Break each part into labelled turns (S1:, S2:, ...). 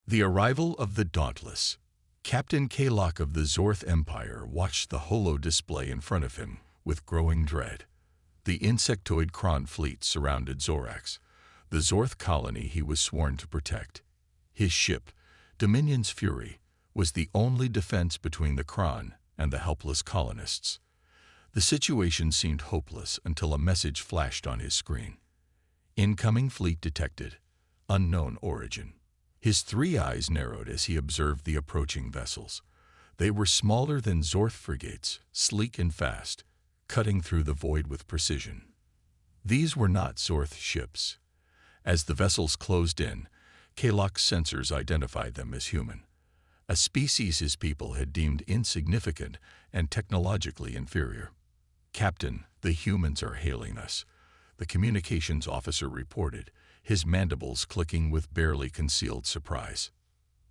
S1: The arrival of the Dauntless. Captain Kalok of the Zorth Empire watched the holo display in front of him with growing dread. The insectoid Kron fleet surrounded Zorax, the Zorth colony he was sworn to protect. His ship, Dominion's Fury, was the only defense between the Kron and the helpless colonists. The situation seemed hopeless until a message flashed on his screen. Incoming fleet detected. Unknown origin. His three eyes narrowed as he observed the approaching vessels. They were smaller than Zorth frigates, sleek and fast, cutting through the void with precision. These were not Zorth ships. As the vessels closed in, Kalok's sensors identified them as human, a species his people had deemed insignificant and technologically inferior. "Captain, the humans are hailing us," the communications officer reported, his mandibles clicking with barely concealed surprise.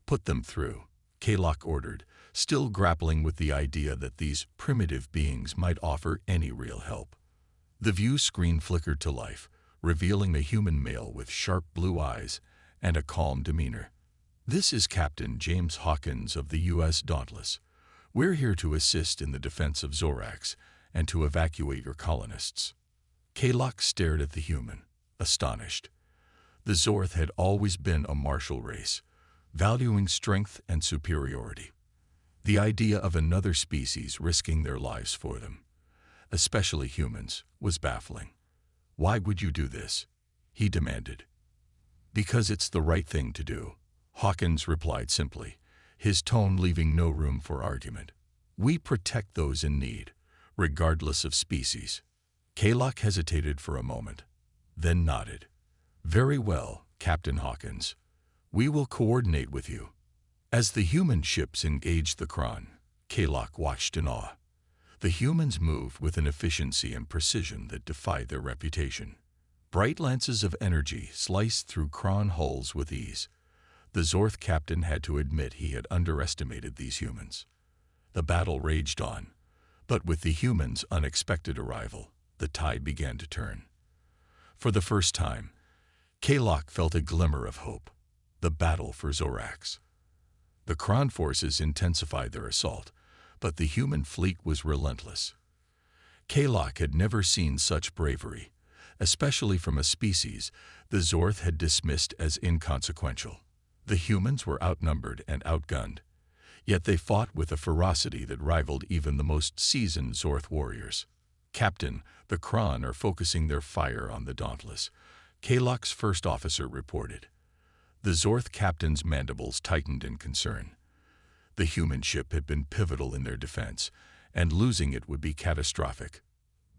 S1: "Put them through," Kalok ordered, still grappling with the idea that these primitive beings might offer any real help. The view screen flickered to life, revealing a human male with sharp blue eyes and a calm demeanor. "This is Captain James Hawkins of the U.S. Dauntless. We're here to assist in the defense of Zorax and to evacuate your colonists." Kalok stared at the human, astonished. The Zorth had always been a martial race, valuing strength and superiority. The idea of another species risking their lives for them, especially humans, was baffling. "Why would you do this?" he demanded. "Because it's the right thing to do," Hawkins replied simply, his tone leaving no room for argument. "We protect those in need, regardless of species." Kalok hesitated for a moment, then nodded. "Very well, Captain Hawkins. We will coordinate with you." As the human ships engaged the Kron, Kalok watched in awe. The humans moved with an efficiency and precision that defied their reputation. Bright lances of energy sliced through Kron hulls with ease. The Zorth captain had to admit he had underestimated these humans. The battle raged on, but with the humans' unexpected arrival, the tide began to turn. For the first time, Kalok felt a glimmer of hope, the battle for Zorax. The Kron forces intensified their assault, but the human fleet was relentless. Kalok had never seen such bravery, especially from a species the Zorth had dismissed as inconsequential. The humans were outnumbered and outgunned, yet they fought with a ferocity that rivaled even the most seasoned Zorth warriors. "Captain, the Kron are focusing their fire on the Dauntless," Kalok's first officer reported. The Zorth captain's mandibles tightened in concern. The human ship had been pivotal in their defense, and losing it would be catastrophic.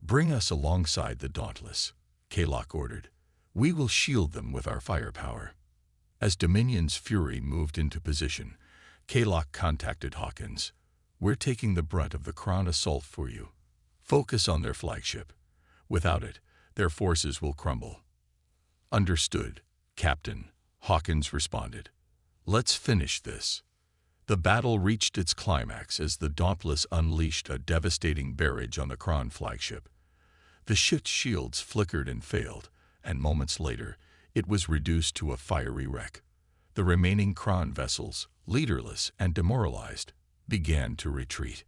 S1: "Bring us alongside the Dauntless," Kalok ordered. "We will shield them with our firepower." As Dominion's Fury moved into position, Kalok contacted Hawkins. "We're taking the brunt of the Kron assault for you. Focus on their flagship. Without it, their forces will crumble." "Understood, Captain," Hawkins responded. "Let's finish this." The battle reached its climax as the Dauntless unleashed a devastating barrage on the Kron flagship. The ship's shields flickered and failed, and moments later, it was reduced to a fiery wreck. The remaining Kron vessels, leaderless and demoralized, began to retreat.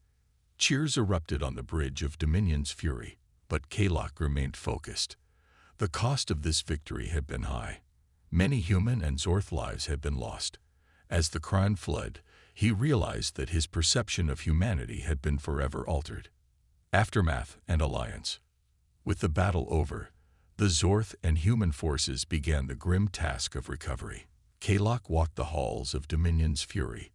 S1: Cheers erupted on the bridge of Dominion's Fury, but Kalok remained focused. The cost of this victory had been high. Many human and Zorth lives had been lost. As the Kron fled, he realized that his perception of humanity had been forever altered. Aftermath and Alliance. With the battle over, the Zorth and human forces began the grim task of recovery. Kalok walked the halls of Dominion's Fury,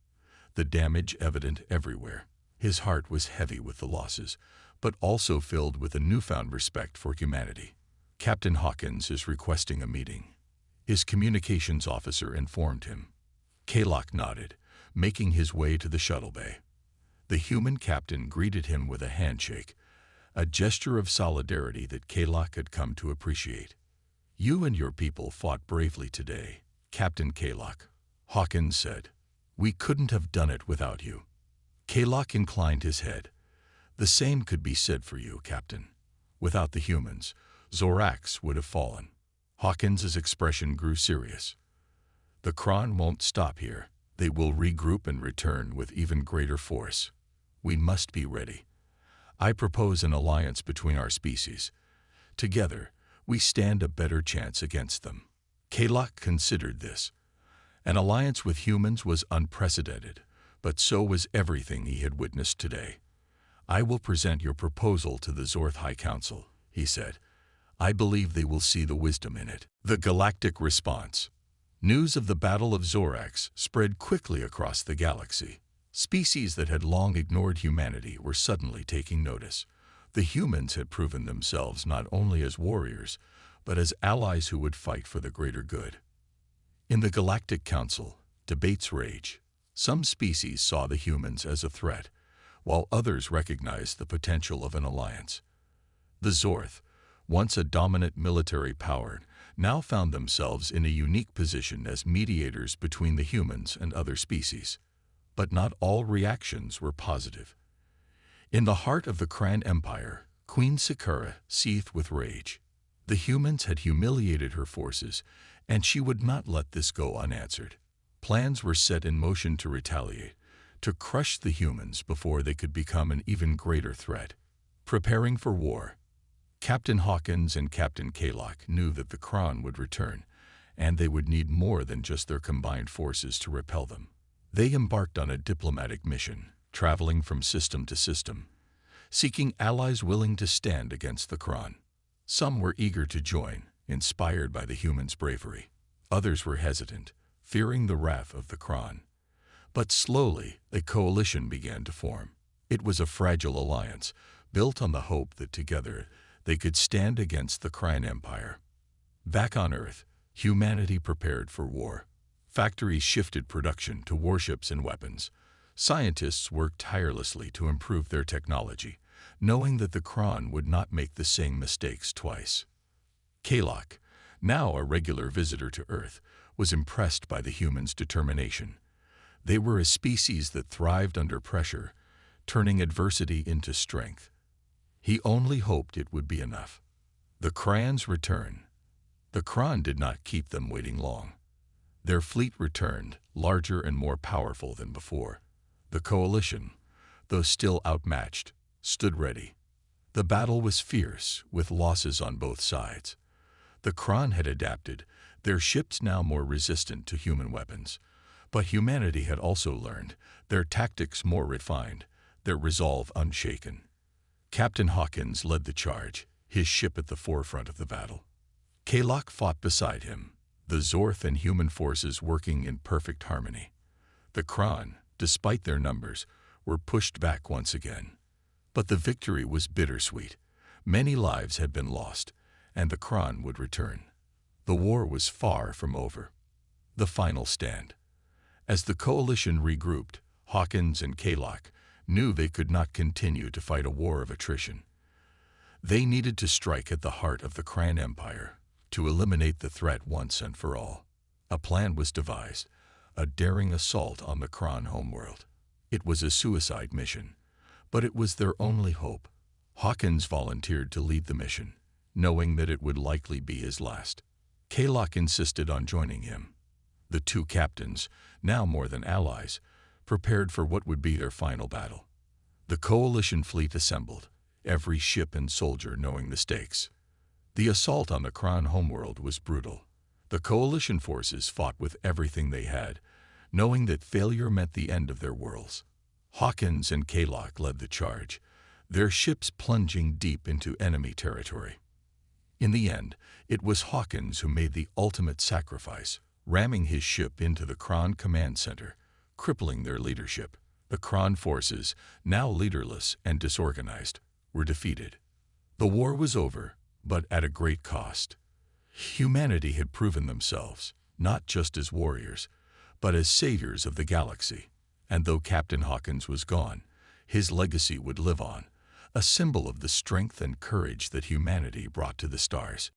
S1: the damage evident everywhere. His heart was heavy with the losses, but also filled with a newfound respect for humanity. "Captain Hawkins is requesting a meeting," his communications officer informed him. Kalok nodded, making his way to the shuttle bay. The human captain greeted him with a handshake, a gesture of solidarity that Kalok had come to appreciate. "You and your people fought bravely today, Captain Kalok," Hawkins said. "We couldn't have done it without you." Kalok inclined his head. "The same could be said for you, Captain. Without the humans, Zorax would have fallen." Hawkins's expression grew serious. The Kron won't stop here. They will regroup and return with even greater force. We must be ready. I propose an alliance between our species. Together, we stand a better chance against them. Kalok considered this. An alliance with humans was unprecedented, but so was everything he had witnessed today. I will present your proposal to the Zorth High Council, he said. I believe they will see the wisdom in it. The galactic response. News of the Battle of Zorax spread quickly across the galaxy. Species that had long ignored humanity were suddenly taking notice. The humans had proven themselves not only as warriors, but as allies who would fight for the greater good. In the Galactic Council, debates rage. Some species saw the humans as a threat, while others recognized the potential of an alliance. The Zorth, once a dominant military power, now found themselves in a unique position as mediators between the humans and other species. But not all reactions were positive. In the heart of the Kran Empire, Queen Sakura seethed with rage. The humans had humiliated her forces, and she would not let this go unanswered. Plans were set in motion to retaliate, to crush the humans before they could become an even greater threat. Preparing for war, Captain Hawkins and Captain Kalok knew that the Kron would return, and they would need more than just their combined forces to repel them. They embarked on a diplomatic mission, traveling from system to system, seeking allies willing to stand against the Kron. Some were eager to join, inspired by the humans' bravery. Others were hesitant, fearing the wrath of the Kron. But slowly, a coalition began to form. It was a fragile alliance, built on the hope that together they could stand against the Kran Empire. Back on Earth, humanity prepared for war. Factories shifted production to warships and weapons. Scientists worked tirelessly to improve their technology, knowing that the Kron would not make the same mistakes twice. Kalok, now a regular visitor to Earth, was impressed by the humans' determination. They were a species that thrived under pressure, turning adversity into strength. He only hoped it would be enough. The Kran's return. The Kron did not keep them waiting long. Their fleet returned, larger and more powerful than before. The coalition, though still outmatched, stood ready. The battle was fierce, with losses on both sides. The Kron had adapted, their ships now more resistant to human weapons. But humanity had also learned, their tactics more refined, their resolve unshaken. Captain Hawkins led the charge, his ship at the forefront of the battle. Kalok fought beside him, the Zorth and human forces working in perfect harmony. The Kron, despite their numbers, were pushed back once again. But the victory was bittersweet. Many lives had been lost, and the Kron would return. The war was far from over. The final stand. As the coalition regrouped, Hawkins and Kalok knew they could not continue to fight a war of attrition. They needed to strike at the heart of the Kran Empire, to eliminate the threat once and for all. A plan was devised, a daring assault on the Kran homeworld. It was a suicide mission, but it was their only hope. Hawkins volunteered to lead the mission, knowing that it would likely be his last. Kalok insisted on joining him. The two captains, now more than allies, prepared for what would be their final battle. The coalition fleet assembled, every ship and soldier knowing the stakes. The assault on the Kran homeworld was brutal. The coalition forces fought with everything they had, knowing that failure meant the end of their worlds. Hawkins and Kalok led the charge, their ships plunging deep into enemy territory. In the end, it was Hawkins who made the ultimate sacrifice, ramming his ship into the Kran command center, crippling their leadership. The Kran forces, now leaderless and disorganized, were defeated. The war was over, but at a great cost. Humanity had proven themselves, not just as warriors, but as saviors of the galaxy. And though Captain Hawkins was gone, his legacy would live on, a symbol of the strength and courage that humanity brought to the stars.